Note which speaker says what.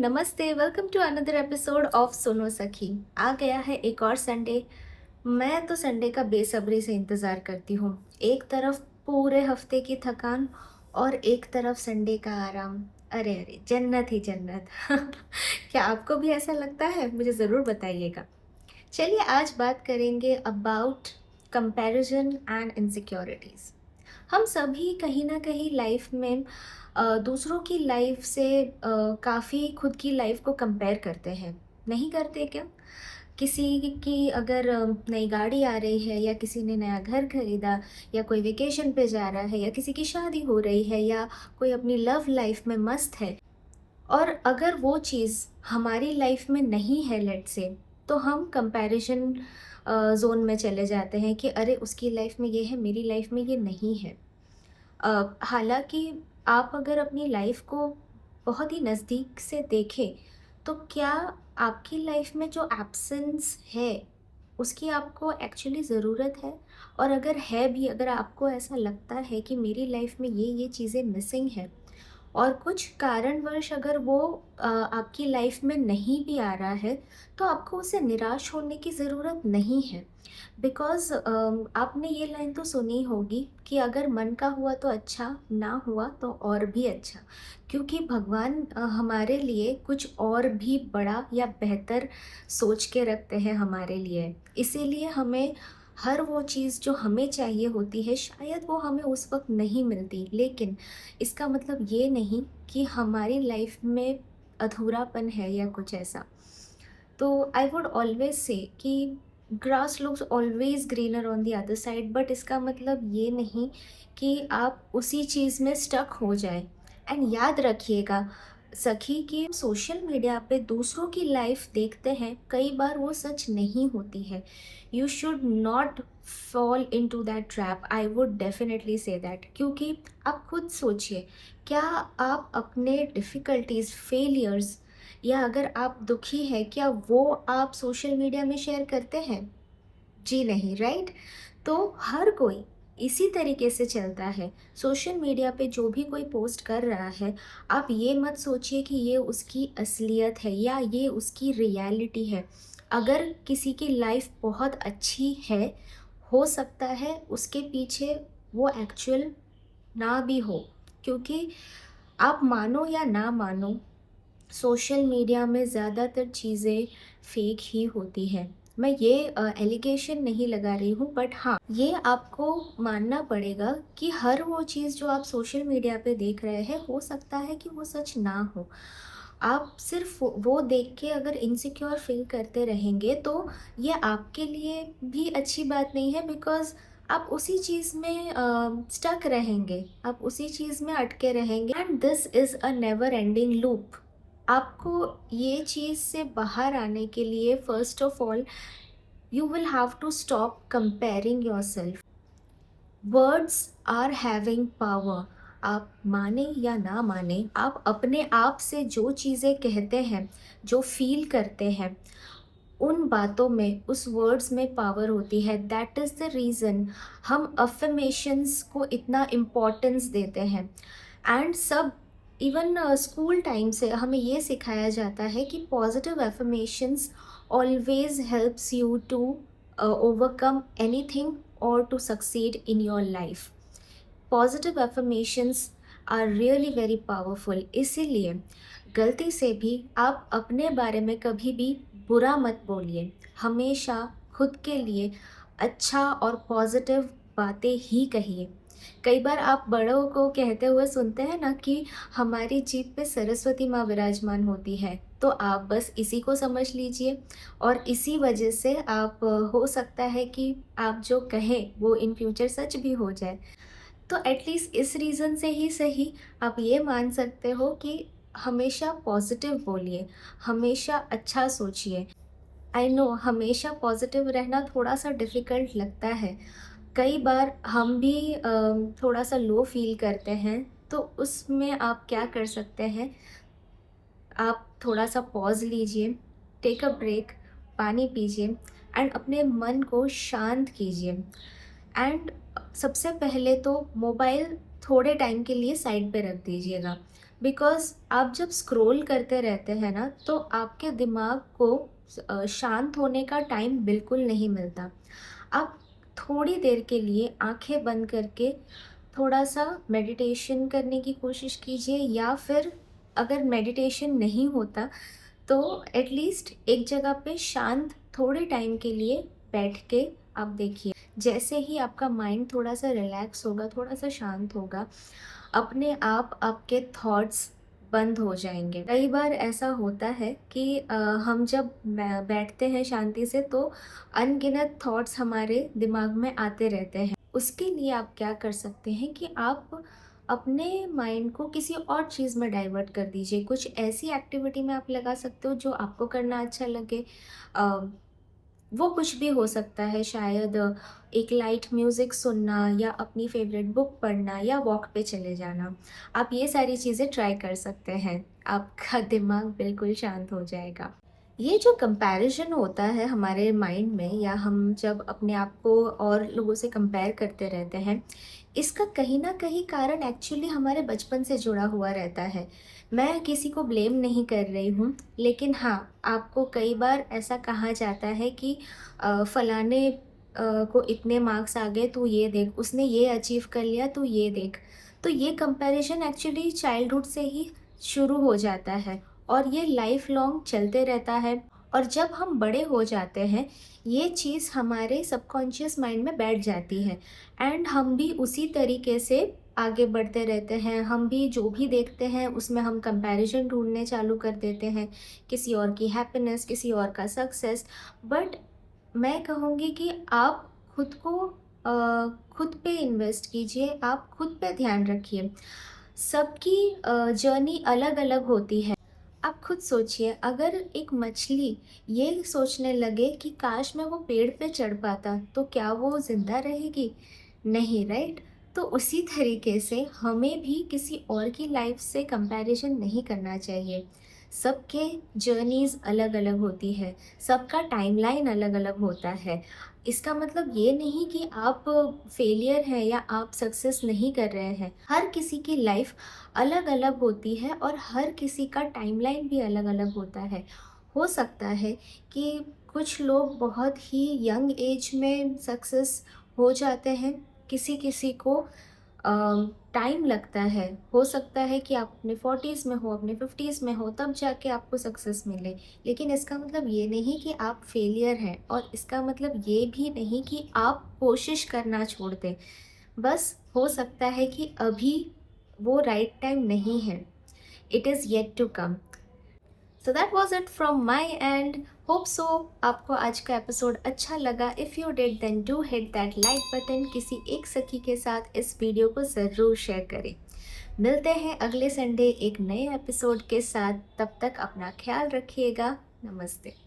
Speaker 1: नमस्ते, welcome to another episode of Suno Sakhi. आ गया है एक और संडे। मैं तो संडे का बेसब्री से इंतज़ार करती हूँ। एक तरफ पूरे हफ्ते की थकान और एक तरफ संडे का आराम। अरे अरे, जन्नत ही जन्नत। क्या आपको भी ऐसा लगता है? मुझे ज़रूर बताइएगा। चलिए आज बात करेंगे अबाउट कंपैरिजन एंड इनसिक्योरिटीज़। हम सभी कहीं ना कहीं लाइफ में दूसरों की लाइफ से काफ़ी खुद की लाइफ को कंपेयर करते हैं। नहीं करते क्या? किसी की अगर नई गाड़ी आ रही है, या किसी ने नया घर खरीदा, या कोई वेकेशन पे जा रहा है, या किसी की शादी हो रही है, या कोई अपनी लव लाइफ में मस्त है, और अगर वो चीज़ हमारी लाइफ में नहीं है लेट्स से, तो हम कंपैरिजन ज़ोन में चले जाते हैं कि अरे उसकी लाइफ में ये है, मेरी लाइफ में ये नहीं है। हालाँकि आप अगर अपनी लाइफ को बहुत ही नज़दीक से देखें, तो क्या आपकी लाइफ में जो एब्सेंस है, उसकी आपको एक्चुअली ज़रूरत है? और अगर है भी, अगर आपको ऐसा लगता है कि मेरी लाइफ में ये चीज़ें मिसिंग है, और कुछ कारणवश अगर वो आपकी लाइफ में नहीं भी आ रहा है, तो आपको उससे निराश होने की ज़रूरत नहीं है। बिकॉज़ आपने ये लाइन तो सुनी होगी कि अगर मन का हुआ तो अच्छा, ना हुआ तो और भी अच्छा। क्योंकि भगवान हमारे लिए कुछ और भी बड़ा या बेहतर सोच के रखते हैं हमारे लिए। इसीलिए हमें हर वो चीज़ जो हमें चाहिए होती है, शायद वो हमें उस वक़्त नहीं मिलती। लेकिन इसका मतलब ये नहीं कि हमारी लाइफ में अधूरापन है या कुछ ऐसा। तो आई वुड ऑलवेज से कि grass looks always greener on the other side, but इसका मतलब ये नहीं कि आप उसी चीज़ में स्टक हो जाए। एंड याद रखिएगा सखी, कि सोशल मीडिया पे दूसरों की लाइफ देखते हैं, कई बार वो सच नहीं होती है। You should not fall into that trap, I would definitely say that. क्योंकि आप खुद सोचिए, क्या आप अपने डिफ़िकल्टीज़, फेलियर्स, या अगर आप दुखी हैं, क्या वो आप सोशल मीडिया में शेयर करते हैं? जी नहीं, राइट? तो हर कोई इसी तरीके से चलता है। सोशल मीडिया पे जो भी कोई पोस्ट कर रहा है, आप ये मत सोचिए कि ये उसकी असलियत है या ये उसकी रियलिटी है। अगर किसी की लाइफ बहुत अच्छी है, हो सकता है उसके पीछे वो एक्चुअल ना भी हो। क्योंकि आप मानो या ना मानो, सोशल मीडिया में ज़्यादातर चीज़ें फेक ही होती हैं। मैं ये एलिगेशन नहीं लगा रही हूँ, बट हाँ, ये आपको मानना पड़ेगा कि हर वो चीज़ जो आप सोशल मीडिया पे देख रहे हैं, हो सकता है कि वो सच ना हो। आप सिर्फ वो देख के अगर इनसिक्योर फील करते रहेंगे, तो ये आपके लिए भी अच्छी बात नहीं है। बिकॉज़ आप उसी चीज़ में स्टक रहेंगे, आप उसी चीज़ में अटके रहेंगे, and this is a never ending loop. आपको ये चीज़ से बाहर आने के लिए first of all you will have to stop comparing yourself. Words are having power. आप माने या ना माने, आप अपने आप से जो चीज़ें कहते हैं, जो फील करते हैं, उन बातों में, उस वर्ड्स में पावर होती है। दैट इज़ द रीज़न हम अफ़र्मेशंस को इतना इम्पोर्टेंस देते हैं। एंड सब, इवन स्कूल टाइम से हमें ये सिखाया जाता है कि positive affirmations always helps you to overcome anything और to succeed in your life. Positive affirmations are really very powerful. इसीलिए गलती से भी आप अपने बारे में कभी भी बुरा मत बोलिए। हमेशा खुद के लिए अच्छा और पॉजिटिव बातें ही कहिए। कई बार आप बड़ों को कहते हुए सुनते हैं ना कि हमारी जीभ पे सरस्वती माँ विराजमान होती है, तो आप बस इसी को समझ लीजिए। और इसी वजह से आप हो सकता है कि आप जो कहें वो इन फ्यूचर सच भी हो जाए। तो एटलीस्ट इस रीज़न से ही सही, आप ये मान सकते हो कि हमेशा पॉजिटिव बोलिए, हमेशा अच्छा सोचिए। आई नो हमेशा पॉजिटिव रहना थोड़ा सा डिफ़िकल्ट लगता है। कई बार हम भी थोड़ा सा लो फील करते हैं, तो उसमें आप क्या कर सकते हैं, आप थोड़ा सा पॉज़ लीजिए, टेक अ ब्रेक, पानी पीजिए, एंड अपने मन को शांत कीजिए। एंड सबसे पहले तो मोबाइल थोड़े टाइम के लिए साइड पे रख दीजिएगा। बिकॉज़ आप जब स्क्रॉल करते रहते हैं ना, तो आपके दिमाग को शांत होने का टाइम बिल्कुल नहीं मिलता। आप थोड़ी देर के लिए आँखें बंद करके थोड़ा-सा मेडिटेशन करने की कोशिश कीजिए, या फिर अगर मेडिटेशन नहीं होता तो एटलीस्ट एक जगह पे शांत थोड़े टाइम के लिए बैठ के आप देखिए। जैसे ही आपका माइंड थोड़ा-सा रिलैक्स होगा, थोड़ा-सा शांत होगा, अपने आप आपके थॉट्स बंद हो जाएँगे। कई बार ऐसा होता है कि हम जब बैठते हैं शांति से, तो अनगिनत थॉट्स हमारे दिमाग में आते रहते हैं। उसके लिए आप क्या कर सकते हैं कि आप अपने माइंड को किसी और चीज़ में डाइवर्ट कर दीजिए। कुछ ऐसी एक्टिविटी में आप लगा सकते हो जो आपको करना अच्छा लगे। अ, वो कुछ भी हो सकता है, शायद एक लाइट म्यूज़िक सुनना, या अपनी फ़ेवरेट बुक पढ़ना, या वॉक पे चले जाना। आप ये सारी चीज़ें ट्राई कर सकते हैं। आपका दिमाग बिल्कुल शांत हो जाएगा। ये जो कंपैरिज़न होता है हमारे माइंड में, या हम जब अपने आप को और लोगों से कंपेयर करते रहते हैं, इसका कहीं न कहीं कारण एक्चुअली हमारे बचपन से जुड़ा हुआ रहता है। मैं किसी को ब्लेम नहीं कर रही हूँ, लेकिन हाँ, आपको कई बार ऐसा कहा जाता है कि फलाने को इतने मार्क्स आ गए, तू ये देख, उसने ये अचीव कर लिया, तू ये देख। तो ये कंपैरिज़न एक्चुअली चाइल्डहुड से ही शुरू हो जाता है, और ये लाइफ लॉन्ग चलते रहता है। और जब हम बड़े हो जाते हैं, ये चीज़ हमारे सबकॉन्शियस माइंड में बैठ जाती है, एंड हम भी उसी तरीके से आगे बढ़ते रहते हैं। हम भी जो भी देखते हैं उसमें हम कंपैरिजन ढूंढने चालू कर देते हैं, किसी और की हैप्पीनेस, किसी और का सक्सेस। बट मैं कहूँगी कि आप खुद को खुद पे इन्वेस्ट कीजिए, आप खुद पे ध्यान रखिए। सबकी जर्नी अलग अलग होती है। आप खुद सोचिए, अगर एक मछली ये सोचने लगे कि काश मैं वो पेड़ पे चढ़ पाता, तो क्या वो ज़िंदा रहेगी? नहीं, राइट? तो उसी तरीके से हमें भी किसी और की लाइफ से कंपैरिजन नहीं करना चाहिए। सबके जर्नीज़ अलग-अलग होती है, सबका टाइमलाइन अलग-अलग होता है। इसका मतलब ये नहीं कि आप फेलियर हैं या आप सक्सेस नहीं कर रहे हैं। हर किसी की लाइफ अलग-अलग होती है, और हर किसी का टाइमलाइन भी अलग-अलग होता है। हो सकता है कि कुछ लोग बहुत ही यंग एज में सक्सेस हो जाते हैं, किसी-किसी को टाइम लगता है। हो सकता है कि आप अपने 40s में हो, अपने 50s में हो, तब जाके आपको सक्सेस मिले। लेकिन इसका मतलब ये नहीं कि आप फेलियर हैं, और इसका मतलब ये भी नहीं कि आप कोशिश करना छोड़ दें। बस हो सकता है कि अभी वो राइट टाइम नहीं है। It is yet to come. So that was it from my end. Hope so आपको आज का एपिसोड अच्छा लगा। If you did, then do hit that like button. किसी एक सखी के साथ इस वीडियो को ज़रूर शेयर करें। मिलते हैं अगले संडे एक नए एपिसोड के साथ। तब तक अपना ख्याल रखिएगा। नमस्ते।